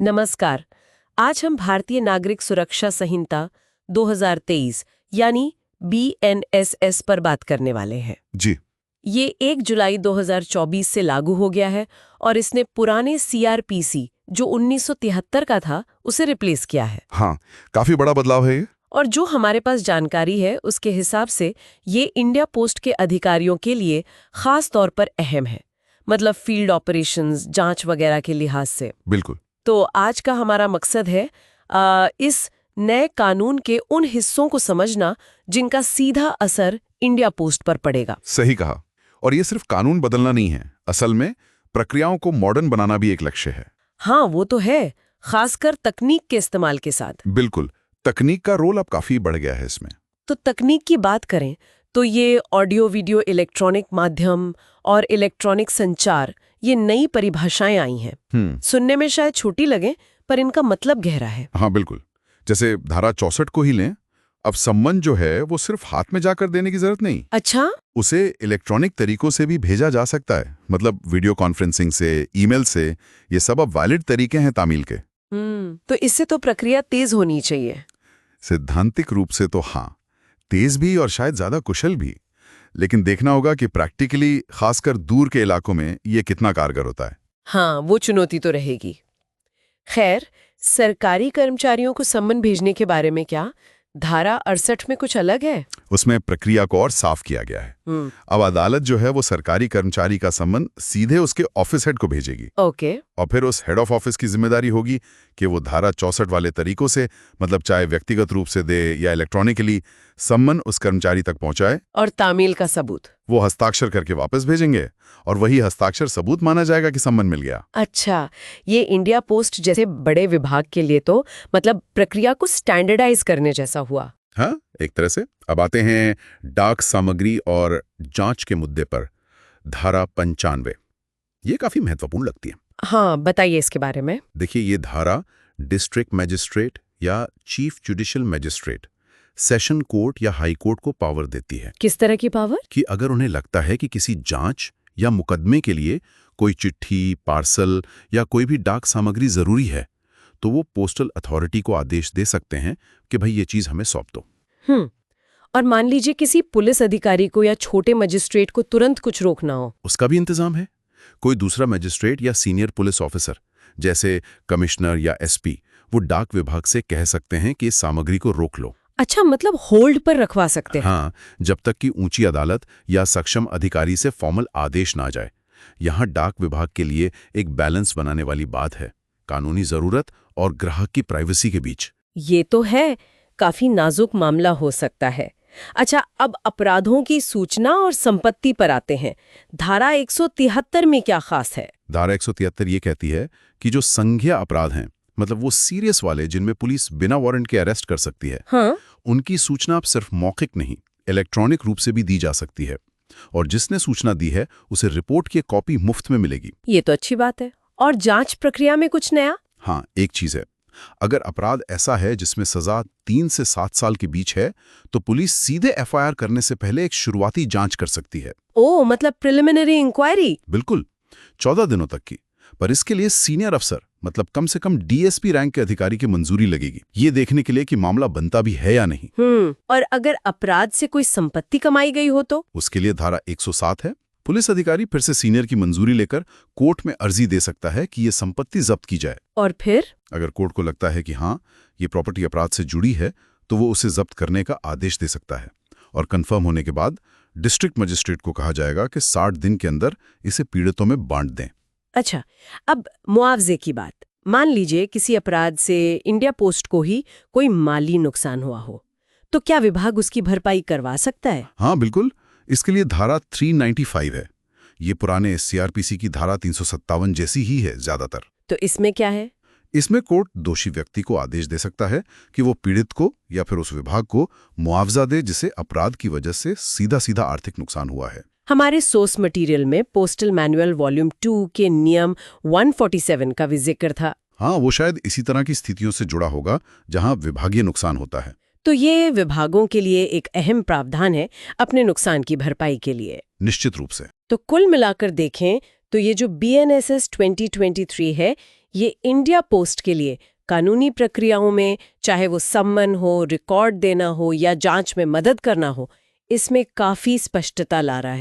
नमस्कार। आज हम भारतीय नागरिक सुरक्षा संहिता 2023 यानी BNSS पर बात करने वाले हैं। जी। ये 1 जुलाई 2024 से लागू हो गया है और इसने पुराने CRPC जो 1973 का था उसे रिप्लेस किया है। हाँ, काफी बड़ा बदलाव है ये। और जो हमारे पास जानकारी है उसके हिसाब से ये इंडिया पोस्ट के अधिकारियों के लिए खास तौर पर अहम है, मतलब फील्ड ऑपरेशंस, जांच वगैरह के लिहाज से। बिल्कुल। तो आज का हमारा मकसद है इस नए कानून के उन हिस्सों को समझना जिनका सीधा असर इंडिया पोस्ट पर पड़ेगा। सही कहा। और ये सिर्फ कानून बदलना नहीं है, असल में प्रक्रियाओं को मॉडर्न बनाना भी एक लक्ष्य है। हाँ, वो तो है, खासकर तकनीक के इस्तेमाल के साथ। बिल्कुल, तकनीक का रोल अब काफी बढ़ गया है इसमें। तो तकनीक की बात करें तो ये ऑडियो वीडियो इलेक्ट्रॉनिक माध्यम और इलेक्ट्रॉनिक संचार, ये नई परिभाषाएं आई हैं। सुनने में शायद छोटी लगे पर इनका मतलब गहरा है। हाँ बिल्कुल। जैसे धारा 64 को ही लें, अब सम्मन जो है वो सिर्फ हाथ में जाकर देने की जरूरत नहीं। अच्छा, उसे इलेक्ट्रॉनिक तरीकों से भी भेजा जा सकता है, मतलब वीडियो कॉन्फ्रेंसिंग से, ईमेल से। ये सब अब वैलिड तरीके हैं तामील के। तो इससे तो प्रक्रिया तेज होनी चाहिए। सैद्धांतिक रूप से तो हाँ, तेज भी और शायद ज्यादा कुशल भी। लेकिन देखना होगा कि प्रैक्टिकली, खासकर दूर के इलाकों में, ये कितना कारगर होता है। हाँ, वो चुनौती तो रहेगी। खैर, सरकारी कर्मचारियों को सम्मन भेजने के बारे में क्या धारा 68 में कुछ अलग है? उसमें प्रक्रिया को और साफ किया गया है। अब अदालत जो है वो सरकारी कर्मचारी का सम्मन सीधे उसके ऑफिस हेड को भेजेगी। ओके। और फिर उस हेड ऑफ ऑफिस की जिम्मेदारी होगी कि वो धारा 64 वाले तरीकों से, मतलब चाहे व्यक्तिगत रूप से दे या इलेक्ट्रॉनिकली, सम्मन उस कर्मचारी तक पहुंचाए। और तामील का सबूत वो हस्ताक्षर करके वापस भेजेंगे और वही हस्ताक्षर सबूत माना जाएगा कि सम्मन मिल गया। अच्छा, ये इंडिया पोस्ट जैसे बड़े विभाग के लिए तो मतलब प्रक्रिया को स्टैंडर्डाइज करने जैसा हुआ। हाँ, एक तरह से। अब आते हैं डाक सामग्री और जांच के मुद्दे पर। धारा 95 ये काफी महत्वपूर्ण लगती है। हाँ, बताइए इसके बारे में। देखिए, ये धारा डिस्ट्रिक्ट मजिस्ट्रेट या chief judicial magistrate, session court या हाई कोर्ट को पावर देती है। किस तरह की पावर? कि अगर उन्हें लगता है कि किसी जांच या मुकदमे के लिए कोई चिट्ठी, पार्सल या कोई भी डाक सामग्री जरूरी है, तो वो पोस्टल अथॉरिटी को आदेश दे सकते हैं कि भाई ये चीज हमें सौंप दो। और मान लीजिए किसी पुलिस अधिकारी को या छोटे मजिस्ट्रेट को तुरंत कुछ रोकना हो, उसका भी इंतजाम है। कोई दूसरा मजिस्ट्रेट या सीनियर पुलिस ऑफिसर, जैसे कमिश्नर या SP, वो डाक विभाग से कह सकते हैं कि इस सामग्री को रोक लो। अच्छा, मतलब होल्ड पर रखवा सकते हैं। हाँ, जब तक कि ऊंची अदालत या सक्षम अधिकारी से फॉर्मल आदेश ना जाए। यहाँ डाक विभाग के लिए एक बैलेंस बनाने वाली बात है, कानूनी जरूरत और ग्राहक की प्राइवेसी के बीच। ये तो है, काफी नाजुक मामला हो सकता है। अच्छा, अब अपराधों की सूचना और संपत्ति पर आते हैं। धारा 173 में क्या खास है? धारा 173 ये कहती है कि जो संज्ञेय अपराध हैं, मतलब वो सीरियस वाले जिनमें पुलिस बिना वारंट के अरेस्ट कर सकती है, हाँ? उनकी सूचना अब सिर्फ मौखिक नहीं, इलेक्ट्रॉनिक रूप से भी दी जा सकती है। और जिसने सूचना दी है उसे रिपोर्ट की कॉपी मुफ्त में मिलेगी। ये तो अच्छी बात है। और जांच प्रक्रिया में कुछ नया? हाँ, एक चीज है, अगर अपराध ऐसा है जिसमें सजा 3 से 7 साल के बीच है, तो पुलिस सीधे FIR करने से पहले एक शुरुआती जांच कर सकती है। ओ, मतलब प्रिलिमिनरी इंक्वायरी? बिल्कुल, 14 दिनों तक की। पर इसके लिए सीनियर अफसर, मतलब कम से कम DSP रैंक के अधिकारी की मंजूरी लगेगी, ये देखने के लिए कि मामला बनता भी है या नहीं। और अगर अपराध से कोई संपत्ति कमाई गई हो तो? उसके लिए धारा 107 है। पुलिस अधिकारी फिर से सीनियर की मंजूरी लेकर कोर्ट में अर्जी दे सकता है कि ये संपत्ति जब्त की जाए। और फिर अगर कोर्ट को लगता है कि हाँ, ये प्रॉपर्टी अपराध से जुड़ी है, तो वो उसे जब्त करने का आदेश दे सकता है। और कंफर्म होने के बाद डिस्ट्रिक्ट मजिस्ट्रेट को कहा जाएगा कि 60 दिन के अंदर इसे पीड़ितों में बांट दें। अच्छा, अब मुआवजे की बात। मान लीजिए किसी अपराध से इंडिया पोस्ट को ही कोई माली नुकसान हुआ हो, तो क्या विभाग उसकी भरपाई करवा सकता है? हाँ बिल्कुल, इसके लिए धारा 395 है। ये पुराने CRPC की धारा 357 जैसी ही है ज्यादातर। तो इसमें क्या है? इसमें कोर्ट दोषी व्यक्ति को आदेश दे सकता है कि वो पीड़ित को या फिर उस विभाग को मुआवजा दे जिसे अपराध की वजह से सीधा सीधा आर्थिक नुकसान हुआ है। हमारे सोर्स मटेरियल में पोस्टल मैनुअल वॉल्यूम 2 के नियम 147 का भी जिक्र था। हाँ, वो शायद इसी तरह की स्थितियों से जुड़ा होगा जहां विभागीय नुकसान होता है। तो ये विभागों के लिए एक अहम प्रावधान है अपने नुकसान की भरपाई के लिए। निश्चित रूप से। तो कुल मिलाकर देखें तो ये जो BNSS 2023 है, ये इंडिया पोस्ट के लिए कानूनी प्रक्रियाओं में, चाहे वो सम्मन हो, रिकॉर्ड देना हो या जांच में मदद करना हो, इसमें काफी स्पष्टता ला रहा है।